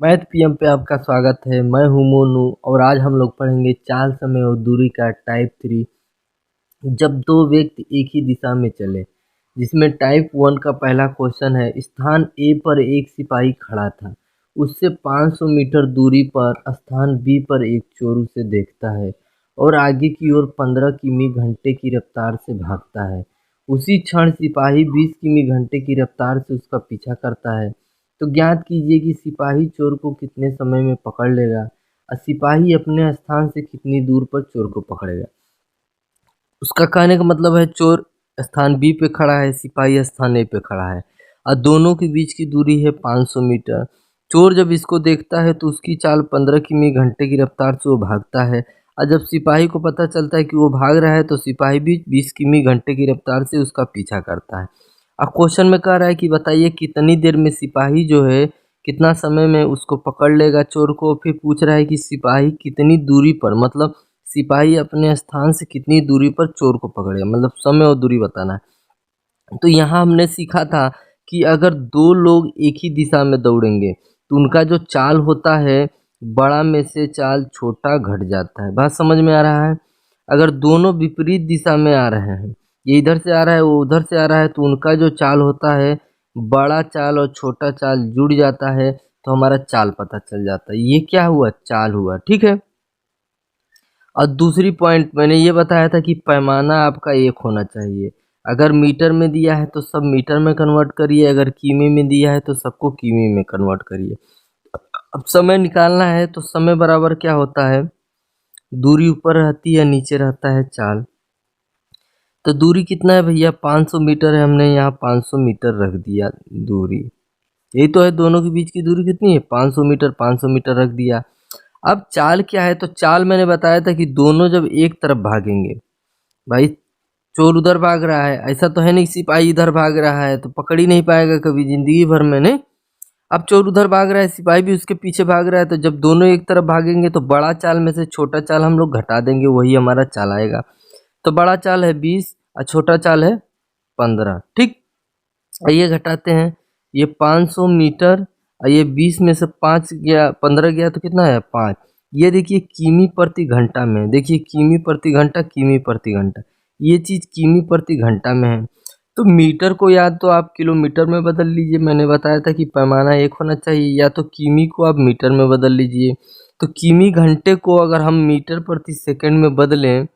Math PM पे आपका स्वागत है। मैं हूं मोनू और आज हम लोग पढ़ेंगे चाल, समय और दूरी का टाइप 3। जब दो व्यक्ति एक ही दिशा में चले, जिसमें टाइप 1 का पहला क्वेश्चन है। स्थान ए पर एक सिपाही खड़ा था। उससे 500 मीटर दूरी पर स्थान बी पर एक चोर उसे देखता है और आगे की ओर 15 किमी घंटे की रफ्तार से भागता है। उसी क्षण सिपाही 20 किमी घंटे की रफ्तार से उसका पीछा करता है। तो ज्ञात कीजिए कि सिपाही चोर को कितने समय में पकड़ लेगा और सिपाही अपने स्थान से कितनी दूर पर चोर को पकड़ेगा। उसका कहने का मतलब है चोर स्थान बी पे खड़ा है, सिपाही स्थान ए पे खड़ा है और दोनों के बीच की दूरी है 500 मीटर। चोर जब इसको देखता है तो उसकी चाल 15 किमी घंटे की रफ्तार से वो भागता है और जब सिपाही को पता चलता है कि वो भाग रहा है तो सिपाही भी 20 किमी घंटे की रफ्तार से उसका पीछा करता है। अब क्वेश्चन में कह रहा है कि बताइए कितनी देर में सिपाही जो है कितना समय में उसको पकड़ लेगा चोर को। फिर पूछ रहा है कि सिपाही कितनी दूरी पर, मतलब सिपाही अपने स्थान से कितनी दूरी पर चोर को पकड़ेगा, मतलब समय और दूरी बताना है। तो यहाँ हमने सीखा था कि अगर दो लोग एक ही दिशा में दौड़ेंगे तो उनका जो चाल होता है बड़ा में से चाल छोटा घट जाता है। बात समझ में आ रहा है? अगर दोनों विपरीत दिशा में आ रहे हैं, ये इधर से आ रहा है वो उधर से आ रहा है, तो उनका जो चाल होता है बड़ा चाल और छोटा चाल जुड़ जाता है तो हमारा चाल पता चल जाता है। ये क्या हुआ? चाल हुआ। ठीक है। और दूसरी पॉइंट मैंने ये बताया था कि पैमाना आपका एक होना चाहिए। अगर मीटर में दिया है तो सब मीटर में कन्वर्ट करिए, अगर किमी में दिया है तो सबको किमी में कन्वर्ट करिए। अब समय निकालना है तो समय बराबर क्या होता है, दूरी ऊपर रहती है नीचे रहता है चाल। तो दूरी कितना है भैया? 500 मीटर है, हमने यहाँ 500 मीटर रख दिया दूरी। यही तो है, दोनों के बीच की दूरी कितनी है? 500 मीटर। 500 मीटर रख दिया। अब चाल क्या है? तो चाल मैंने बताया था कि दोनों जब एक तरफ भागेंगे, भाई चोर उधर भाग रहा है, ऐसा तो है नहीं सिपाही इधर भाग रहा है, तो पकड़ ही नहीं पाएगा कभी जिंदगी भर में, नहीं। अब चोर उधर भाग रहा है, सिपाही भी उसके पीछे भाग रहा है, तो जब दोनों एक तरफ भागेंगे तो बड़ा चाल में से छोटा चाल हम लोग घटा देंगे, वही हमारा चाल आएगा। तो बड़ा चाल है 20 और छोटा चाल है 15। ठीक। ये घटाते हैं, ये 500 मीटर और ये 20 में से 5 गया, 15 गया तो कितना है? 5। ये देखिए किमी प्रति घंटा में, देखिए किमी प्रति घंटा, किमी प्रति घंटा, ये चीज़ किमी प्रति घंटा में है। तो मीटर को या तो आप किलोमीटर में बदल लीजिए, मैंने बताया था कि पैमाना एक होना चाहिए, या तो किमी को आप मीटर में बदल लीजिए। तो किमी घंटे को अगर हम मीटर प्रति सेकंड में बदलें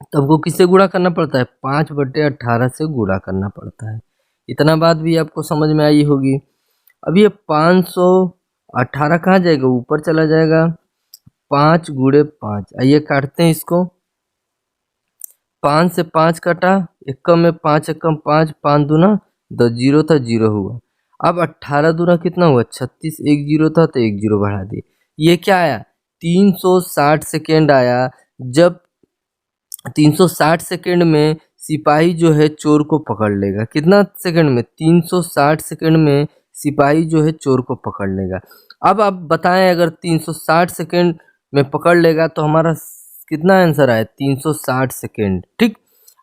तो हमको किससे गुणा करना पड़ता है? 5/18 से गुणा करना पड़ता है। इतना बात भी आपको समझ में आई होगी। अब ये 518 कहाँ जाएगा? ऊपर चला जाएगा। 5 × 5, आइए काटते हैं इसको। 5 से 5 कटा, एकम में 5 एकम 5, 5 दूना 10, जीरो था जीरो हुआ। अब 18 दूना कितना हुआ? 36, एक जीरो था तो एक जीरो बढ़ा दिए। ये क्या आया? 360 सेकेंड आया। जब 360 सेकेंड में सिपाही जो है चोर को पकड़ लेगा। कितना सेकंड में? 360 सेकेंड में सिपाही जो है चोर को पकड़ लेगा। अब आप बताएं, अगर 360 सेकेंड में पकड़ लेगा तो हमारा कितना आंसर आया? 360 सेकेंड। ठीक।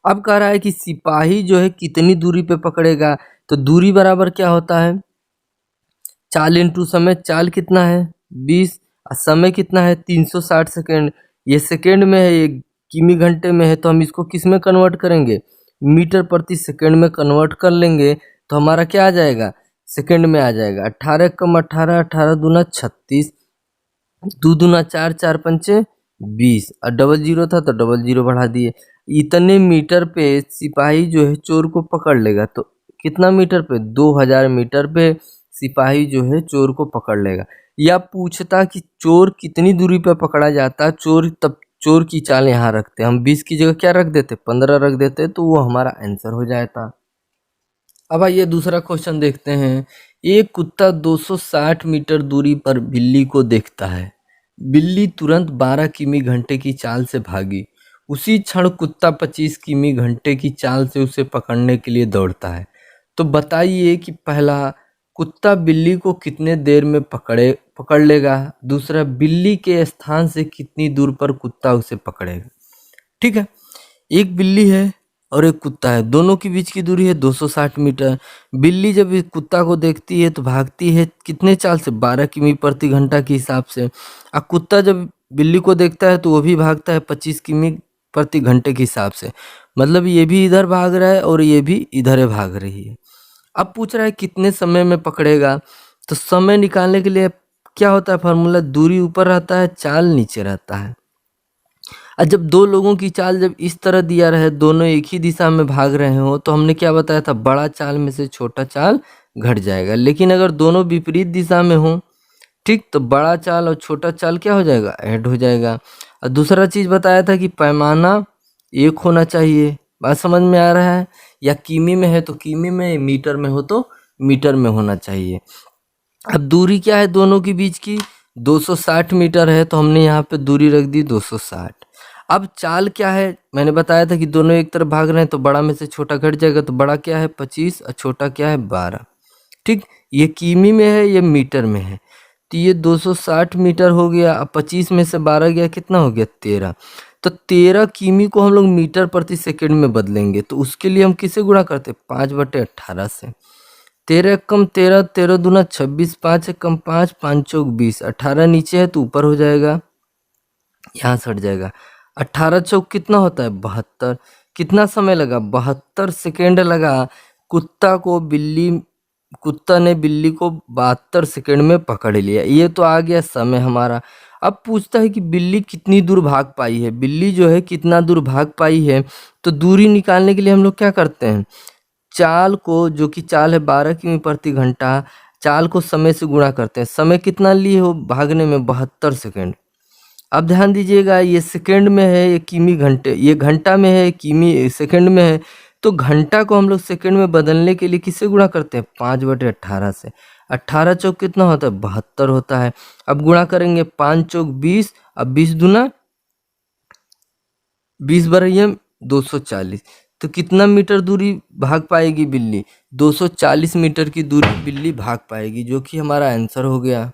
अब कह रहा है कि सिपाही जो है कितनी दूरी पे पकड़ेगा, तो दूरी बराबर क्या होता है? चाल इंटू समय। चाल कितना है? 20 और समय कितना है? 360 सेकेंड। ये सेकेंड में है, ये किमी घंटे में है, तो हम इसको किस में कन्वर्ट करेंगे? मीटर प्रति सेकेंड में कन्वर्ट कर लेंगे तो हमारा क्या आ जाएगा? सेकेंड में आ जाएगा। 18 कम 18, 18 दूना 36, दो दूना 4, 4 पंचे 20 और डबल जीरो था तो डबल जीरो बढ़ा दिए। इतने मीटर पे सिपाही जो है चोर को पकड़ लेगा। तो कितना मीटर पे? 2000 मीटर पे सिपाही जो है चोर को पकड़ लेगा। या पूछता कि चोर कितनी दूरी पे पकड़ा जाता, चोर तब चोर की चाल यहाँ रखते, हम 20 की जगह क्या रख देते? 15 रख देते, तो वो हमारा आंसर हो जाता। अब आइए दूसरा क्वेश्चन देखते हैं। एक कुत्ता 260 मीटर दूरी पर बिल्ली को देखता है। बिल्ली तुरंत 12 किमी घंटे की चाल से भागी। उसी क्षण कुत्ता 25 किमी घंटे की चाल से उसे पकड़ने के लिए दौड़ता है। तो बताइए कि पहला, कुत्ता बिल्ली को कितने देर में पकड़ लेगा। दूसरा, बिल्ली के स्थान से कितनी दूर पर कुत्ता उसे पकड़ेगा। ठीक है। एक बिल्ली है और एक कुत्ता है, दोनों के बीच की दूरी है 260 मीटर। बिल्ली जब इस कुत्ता को देखती है तो भागती है कितने चाल से, 12 किमी प्रति घंटा के हिसाब से। और कुत्ता जब बिल्ली को देखता है तो वो भी भागता है 25 किमी प्रति घंटे के हिसाब से। मतलब ये भी इधर भाग रहा है और ये भी इधर भाग रही है। अब पूछ रहा है कितने समय में पकड़ेगा। तो समय निकालने के लिए क्या होता है फॉर्मूला, दूरी ऊपर रहता है, चाल नीचे रहता है। और जब दो लोगों की चाल जब इस तरह दिया रहे, दोनों एक ही दिशा में भाग रहे हो, तो हमने क्या बताया था, बड़ा चाल में से छोटा चाल घट जाएगा। लेकिन अगर दोनों विपरीत दिशा में हो, ठीक, तो बड़ा चाल और छोटा चाल क्या हो जाएगा, ऐड हो जाएगा। और दूसरा चीज बताया था कि पैमाना एक होना चाहिए। बात समझ में आ रहा है, या किमी में है तो किमी में, मीटर में हो तो मीटर में होना चाहिए। अब दूरी क्या है दोनों के बीच की, 260 मीटर है, तो हमने यहाँ पे दूरी रख दी 260। अब चाल क्या है, मैंने बताया था कि दोनों एक तरफ भाग रहे हैं तो बड़ा में से छोटा घट जाएगा। तो बड़ा क्या है 25 और छोटा क्या है 12। ठीक, ये किमी में है, ये मीटर में है। तो ये 260 मीटर हो गया। अब 25 में से 12 गया, कितना हो गया 13। तो 13 किमी को हम लोग मीटर प्रति सेकंड में बदलेंगे। तो उसके लिए हम किसे गुणा करते, 5/18 से। 13 कम 13, 13 दूना 26, 5 कम 5, 5 चौक 20, 18 नीचे है तो ऊपर हो जाएगा, यहाँ सट जाएगा। 18 चौक कितना होता है 72। कितना समय लगा, 72 सेकेंड लगा। कुत्ता ने बिल्ली को 72 सेकेंड में पकड़ लिया। ये तो आ गया समय हमारा। अब पूछता है कि बिल्ली कितनी दूर भाग पाई है। बिल्ली जो है कितना दूर भाग पाई है, तो दूरी निकालने के लिए हम लोग क्या करते हैं, चाल को, जो कि चाल है 12 किमी प्रति घंटा, चाल को समय से गुणा करते हैं। समय कितना लिए हो भागने में, 72 सेकेंड। अब ध्यान दीजिएगा, ये सेकंड में है, ये किमी घंटे, ये घंटा में है, किमी सेकंड में है। तो घंटा को हम लोग सेकंड में बदलने के लिए किससे गुणा करते हैं, 5/18 से। 18 चौक कितना होता है 72 होता है। अब गुणा करेंगे, 5 चौक 20, अब 20 दूना 20 बरहिया 240। तो कितना मीटर दूरी भाग पाएगी बिल्ली, 240 मीटर की दूरी बिल्ली भाग पाएगी, जो कि हमारा आंसर हो गया।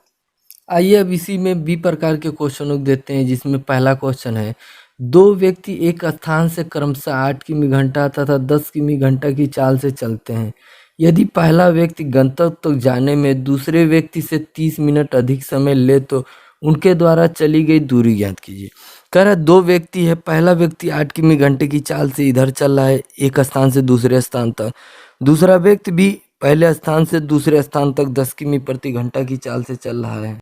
आइए अब इसी में बी प्रकार के क्वेश्चनों को देते हैं, जिसमें पहला क्वेश्चन है, दो व्यक्ति एक स्थान से क्रमशः 8 किमी घंटा तथा 10 किमी घंटा की चाल से चलते हैं। यदि पहला व्यक्ति गंतव्य तक जाने में दूसरे व्यक्ति से 30 मिनट अधिक समय ले तो उनके द्वारा चली गई दूरी ज्ञात कीजिए। कह रहा है दो व्यक्ति है, पहला व्यक्ति 8 किमी घंटे की चाल से इधर चल रहा है एक स्थान से दूसरे स्थान तक, दूसरा व्यक्ति भी पहले स्थान से दूसरे स्थान तक 10 किमी प्रति घंटा की चाल से चल रहा है।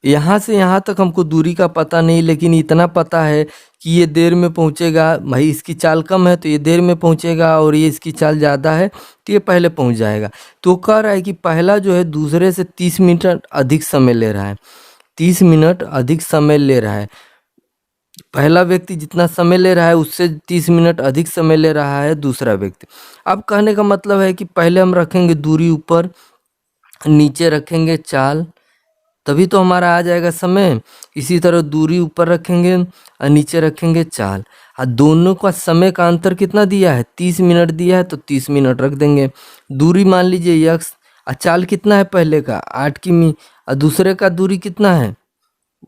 यहाँ से यहाँ तक हमको दूरी का पता नहीं, लेकिन इतना पता है कि ये देर में पहुँचेगा। भाई इसकी चाल कम है तो ये देर में पहुँचेगा, और ये इसकी चाल ज़्यादा है तो ये पहले पहुँच जाएगा। तो कह रहा है कि पहला जो है दूसरे से 30 मिनट अधिक समय ले रहा है, 30 मिनट अधिक समय ले रहा है। पहला व्यक्ति जितना समय ले रहा है उससे 30 मिनट अधिक समय ले रहा है दूसरा व्यक्ति। अब कहने का मतलब है कि पहले हम रखेंगे दूरी ऊपर, नीचे रखेंगे चाल, तभी तो हमारा आ जाएगा समय। इसी तरह दूरी ऊपर रखेंगे और नीचे रखेंगे चाल। और दोनों का समय का अंतर कितना दिया है, 30 मिनट दिया है, तो 30 मिनट रख देंगे। दूरी मान लीजिए यक्स, और चाल कितना है पहले का 8 किमी, और दूसरे का दूरी कितना है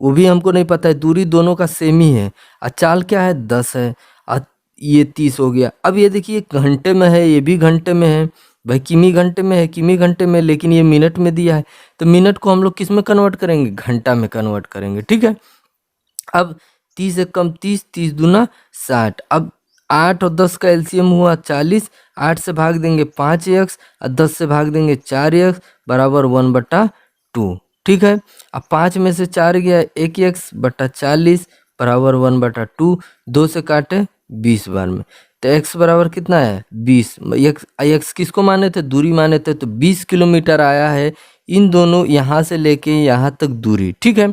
वो भी हमको नहीं पता है। दूरी दोनों का सेम ही है, और चाल क्या है 10 है, और ये 30 हो गया। अब ये देखिए घंटे में है, ये भी घंटे में है, भाई किमी घंटे में है, किमी घंटे में, लेकिन ये मिनट में दिया है, तो मिनट को हम लोग किस में कन्वर्ट करेंगे, घंटा में कन्वर्ट करेंगे। ठीक है, अब 30 से कम 30, 30 दूना 60। अब 8 और 10 का एलसीएम हुआ 40, 8 से भाग देंगे 5x और 10 से भाग देंगे 4x बराबर 1/2। ठीक है, अब 5 में से 4 गया, 1x/40 बराबर 1/2। 2 से काटे 20 बार में, तो x बराबर कितना है 20। x किसको माने थे, दूरी माने थे, तो 20 किलोमीटर आया है इन दोनों यहाँ से लेके यहाँ तक दूरी। ठीक है,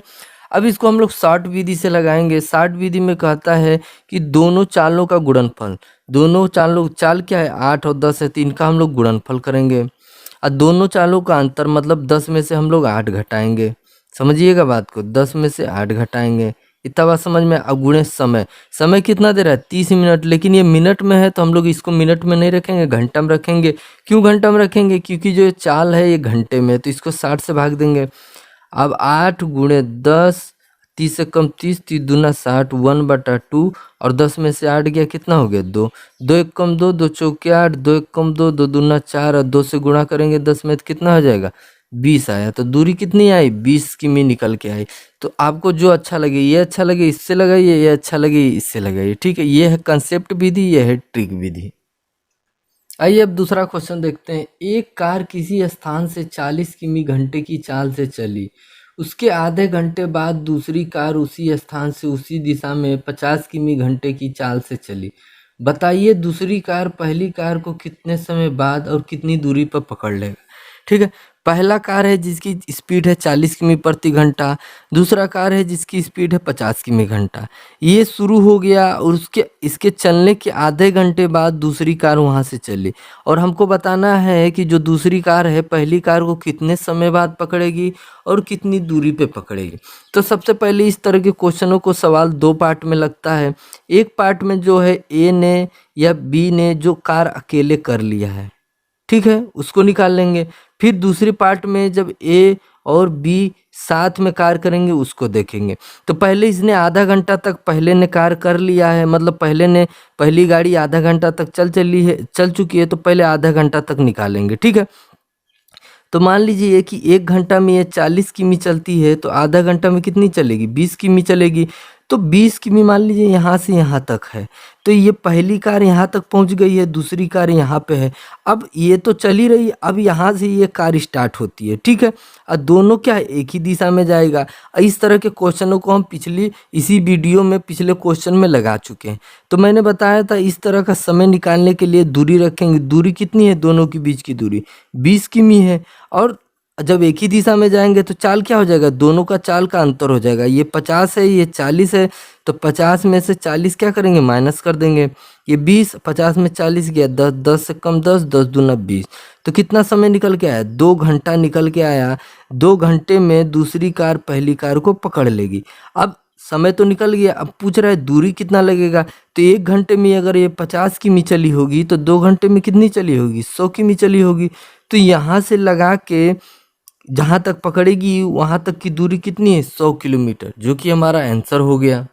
अब इसको हम लोग शॉर्ट विधि से लगाएंगे। शॉर्ट विधि में कहता है कि दोनों चालों का गुणनफल, दोनों चालों, चाल क्या है 8 और 10 है, तो इनका हम लोग गुणनफल करेंगे। और दोनों चालों का अंतर मतलब 10 में से हम लोग 8 घटाएंगे। समझिएगा बात को, 10 में से 8 घटाएंगे, इतना बात समझ में। अब गुणे समय, समय कितना दे रहा है 30 मिनट, लेकिन ये मिनट में है तो हम लोग इसको मिनट में नहीं रखेंगे, घंटा में रखेंगे। क्यों घंटा में रखेंगे, क्योंकि जो चाल है ये घंटे में है, तो इसको 60 से भाग देंगे। अब 8 गुणे 10 30 से कम 30, 30 दूना 60, 1/2 और 10 में से 8 गया कितना हो गया 2, 2 एक कम 2, 2 चौके 8, 2 एक कम 2, 2 दूना 4 और 2 से गुणा करेंगे 10 में तो कितना हो जाएगा 20 आया। तो दूरी कितनी आई 20 किमी निकल के आई। तो आपको जो अच्छा लगे, ये अच्छा लगे इससे लगाइए, ये अच्छा लगे इससे लगाइए, ठीक है। ये है कंसेप्ट विधि, ये है ट्रिक विधि। आइए अब दूसरा क्वेश्चन देखते हैं। एक कार किसी स्थान से 40 किमी घंटे की चाल से चली, उसके आधे घंटे बाद दूसरी कार उसी स्थान से उसी दिशा में 50 किमी घंटे की चाल से चली। बताइए दूसरी कार पहली कार को कितने समय बाद और कितनी दूरी पर पकड़ लेगा। ठीक है, पहला कार है जिसकी स्पीड है 40 किमी प्रति घंटा, दूसरा कार है जिसकी स्पीड है 50 किमी घंटा। ये शुरू हो गया और उसके इसके चलने के आधे घंटे बाद दूसरी कार वहाँ से चली, और हमको बताना है कि जो दूसरी कार है पहली कार को कितने समय बाद पकड़ेगी और कितनी दूरी पे पकड़ेगी। तो सबसे पहले इस तरह के क्वेश्चनों को सवाल दो पार्ट में लगता है। एक पार्ट में जो है ए ने या बी ने जो कार अकेले कर लिया है, ठीक है, उसको निकाल लेंगे। फिर दूसरी पार्ट में जब ए और बी साथ में कार करेंगे उसको देखेंगे। तो पहले इसने आधा घंटा तक पहले ने कार कर लिया है, मतलब पहली गाड़ी आधा घंटा तक चल चुकी है, तो पहले आधा घंटा तक निकालेंगे, ठीक है। तो मान लीजिए कि 1 घंटा में ये 40 किमी चलती है, तो आधा घंटा में कितनी चलेगी 20 किमी चलेगी। तो 20 किमी मान लीजिए यहाँ से यहाँ तक है, तो ये पहली कार यहाँ तक पहुँच गई है, दूसरी कार यहाँ पे है। अब ये तो चल ही रही है, अब यहाँ से ये कार स्टार्ट होती है, ठीक है। और दोनों क्या है एक ही दिशा में जाएगा। इस तरह के क्वेश्चनों को हम इसी वीडियो में पिछले क्वेश्चन में लगा चुके हैं। तो मैंने बताया था इस तरह का समय निकालने के लिए दूरी रखेंगे। दूरी कितनी है दोनों के बीच की दूरी 20 किमी है, और जब एक ही दिशा में जाएंगे तो चाल क्या हो जाएगा, दोनों का चाल का अंतर हो जाएगा। ये 50 है ये 40 है, तो 50 में से 40 क्या करेंगे माइनस कर देंगे। ये 20, 50 में 40 गया 10, 10 से कम 10, 10 दूना 20। तो कितना समय निकल के आया 2 घंटा निकल के आया। 2 घंटे में दूसरी कार पहली कार को पकड़ लेगी। अब समय तो निकल गया, अब पूछ रहा है दूरी कितना लगेगा। तो 1 घंटे में अगर ये 50 किमी चली होगी तो 2 घंटे में कितनी चली होगी 100 किमी चली होगी। तो यहाँ से लगा के जहाँ तक पकड़ेगी वहाँ तक की दूरी कितनी है 100 किलोमीटर, जो कि हमारा आंसर हो गया।